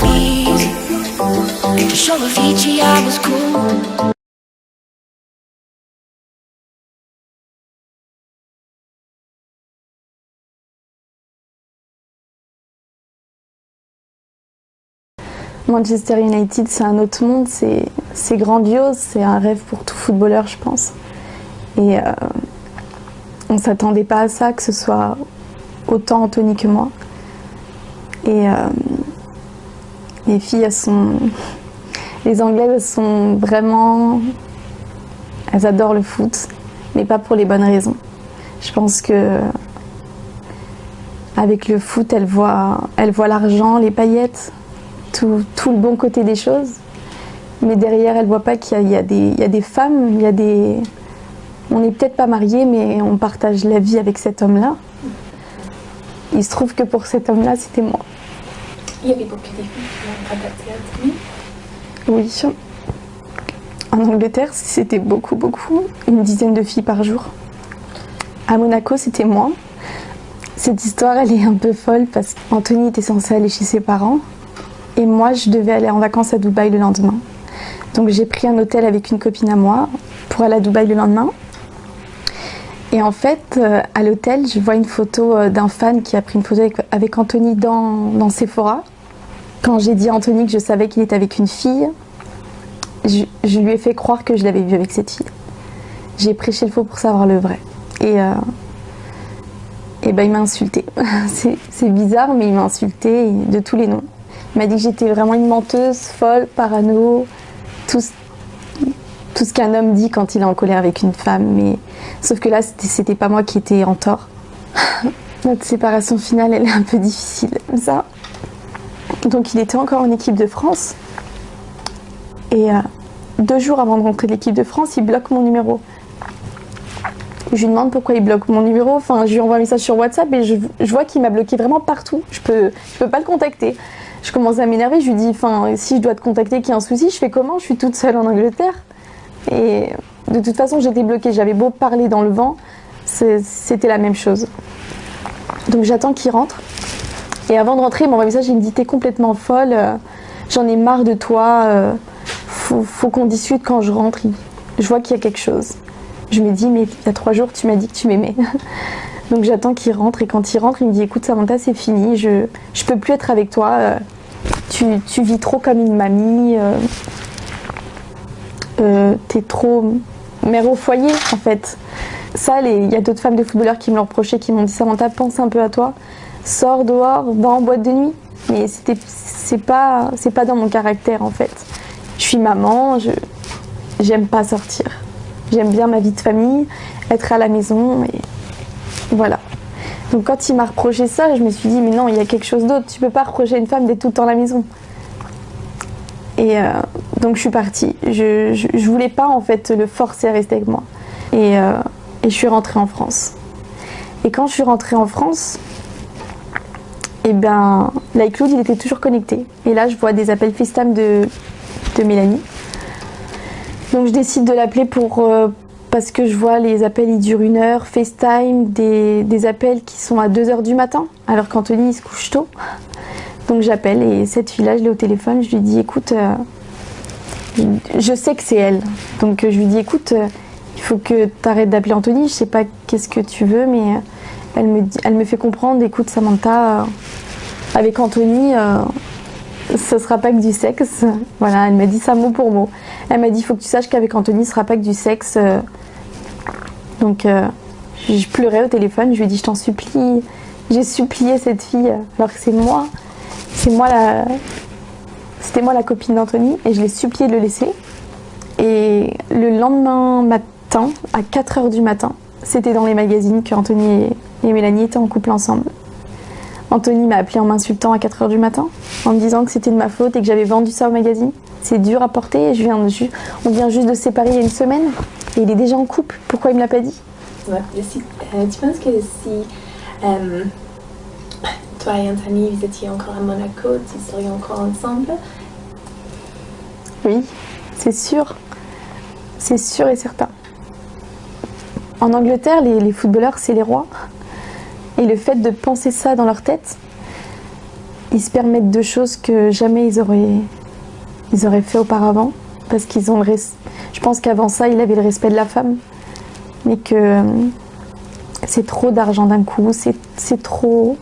easy. To show Avicii I was cool. Manchester United, c'est un autre monde, c'est grandiose, c'est un rêve pour tout footballeur, je pense. Et on ne s'attendait pas à ça, que ce soit autant Anthony que moi. Et les filles, les Anglaises, elles sont vraiment... Elles adorent le foot, mais pas pour les bonnes raisons. Je pense que avec le foot, elles voient l'argent, les paillettes, tout le bon côté des choses, mais derrière elle voit pas qu'il y a des femmes, on n'est peut-être pas mariés, mais on partage la vie avec cet homme-là. Il se trouve que pour cet homme-là, c'était moi. Il y avait beaucoup de filles qui ont contacté Anthony. Oui. En Angleterre, c'était beaucoup, une dizaine de filles par jour. À Monaco, c'était moi. Cette histoire, elle est un peu folle parce qu'Anthony était censé aller chez ses parents. Et moi, je devais aller en vacances à Dubaï le lendemain. Donc j'ai pris un hôtel avec une copine à moi pour aller à Dubaï le lendemain. Et en fait, à l'hôtel, je vois une photo d'un fan qui a pris une photo avec Anthony dans Sephora. Quand j'ai dit à Anthony que je savais qu'il était avec une fille, je lui ai fait croire que je l'avais vu avec cette fille. J'ai prêché le faux pour savoir le vrai. Et ben, il m'a insulté. C'est bizarre, mais il m'a insulté de tous les noms. Il m'a dit que j'étais vraiment une menteuse, folle, parano, tout ce qu'un homme dit quand il est en colère avec une femme. Mais sauf que là, c'était pas moi qui étais en tort. Notre séparation finale, elle est un peu difficile, comme ça. Donc il était encore en équipe de France. Et 2 jours avant de rentrer de l'équipe de France, il bloque mon numéro. Je lui demande pourquoi il bloque mon numéro. Enfin, je lui envoie un message sur WhatsApp et je vois qu'il m'a bloqué vraiment partout. Je peux pas le contacter. Je commence à m'énerver, je lui dis, enfin, si je dois te contacter, qu'il y a un souci, je fais comment? Je suis toute seule en Angleterre. Et de toute façon, j'étais bloquée. J'avais beau parler dans le vent, c'était la même chose. Donc j'attends qu'il rentre. Et avant de rentrer, il m'envoie un message, il me dit, t'es complètement folle, j'en ai marre de toi, faut qu'on discute quand je rentre. Je vois qu'il y a quelque chose. Je me dis, mais il y a 3 jours, tu m'as dit que tu m'aimais. Donc j'attends qu'il rentre et quand il rentre, il me dit écoute Samantha, c'est fini, je peux plus être avec toi, tu vis trop comme une mamie, t'es trop mère au foyer en fait. Ça, il y a d'autres femmes de footballeurs qui me l'ont reproché, qui m'ont dit Samantha, pense un peu à toi, sors dehors, va en boîte de nuit. Mais c'est pas dans mon caractère en fait. Je suis maman, j'aime pas sortir. J'aime bien ma vie de famille, être à la maison et voilà. Donc quand il m'a reproché ça, je me suis dit mais non, il y a quelque chose d'autre. Tu peux pas reprocher une femme d'être tout le temps à la maison. Et donc je suis partie. Je voulais pas en fait le forcer à rester avec moi. Et je suis rentrée en France. Et quand je suis rentrée en France, et ben l'iCloud il était toujours connecté. Et là je vois des appels FaceTime de Mélanie. Donc je décide de l'appeler parce que je vois les appels ils durent 1 heure, FaceTime, des appels qui sont à 2 h du matin, alors qu'Anthony il se couche tôt. Donc j'appelle et cette fille-là, je l'ai au téléphone, je lui dis écoute, je sais que c'est elle. Donc je lui dis écoute, il faut que tu arrêtes d'appeler Anthony, je sais pas qu'est-ce que tu veux, mais elle me fait comprendre, écoute Samantha, avec Anthony, ce sera pas que du sexe. Voilà, elle m'a dit ça mot pour mot. Elle m'a dit, il faut que tu saches qu'avec Anthony, ce sera pas que du sexe. Donc, je pleurais au téléphone. Je lui ai dit, je t'en supplie. J'ai supplié cette fille, alors que c'était moi la copine d'Anthony, et je l'ai supplié de le laisser. Et le lendemain matin, à 4 h du matin, c'était dans les magazines qu'Anthony et Mélanie étaient en couple ensemble. Anthony m'a appelé en m'insultant à 4 h du matin, en me disant que c'était de ma faute et que j'avais vendu ça au magazine. C'est dur à porter, on vient juste de se séparer il y a 1 semaine, et il est déjà en couple. Pourquoi il me l'a pas dit? Ouais, tu penses que si toi et Anthony, vous étiez encore à Monaco, vous seriez encore ensemble? Oui, c'est sûr. C'est sûr et certain. En Angleterre, les footballeurs, c'est les rois. Et le fait de penser ça dans leur tête, ils se permettent de choses que jamais ils auraient fait auparavant. Parce qu'ils ont je pense qu'avant ça, il avait le respect de la femme. Mais que c'est trop d'argent d'un coup, c'est trop.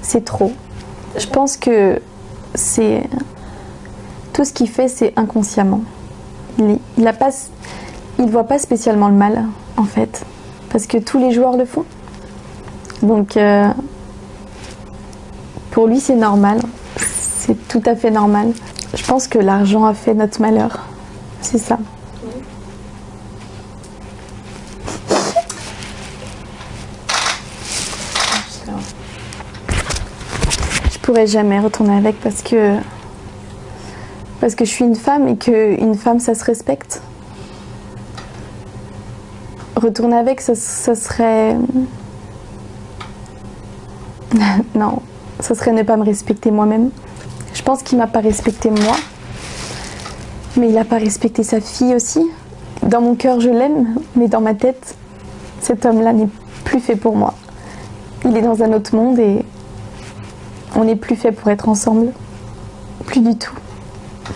C'est trop. Je pense que c'est. Tout ce qu'il fait, c'est inconsciemment. Il voit pas spécialement le mal, en fait. Parce que tous les joueurs le font. Donc, pour lui, c'est normal. C'est tout à fait normal. Je pense que l'argent a fait notre malheur. C'est ça. Je pourrais jamais retourner avec parce que je suis une femme et qu'une femme, ça se respecte. Retourner avec, ça serait... Non, ça serait ne pas me respecter moi-même. Je pense qu'il m'a pas respecté moi, mais il a pas respecté sa fille aussi. Dans mon cœur, je l'aime, mais dans ma tête, cet homme-là n'est plus fait pour moi. Il est dans un autre monde et on n'est plus fait pour être ensemble. Plus du tout.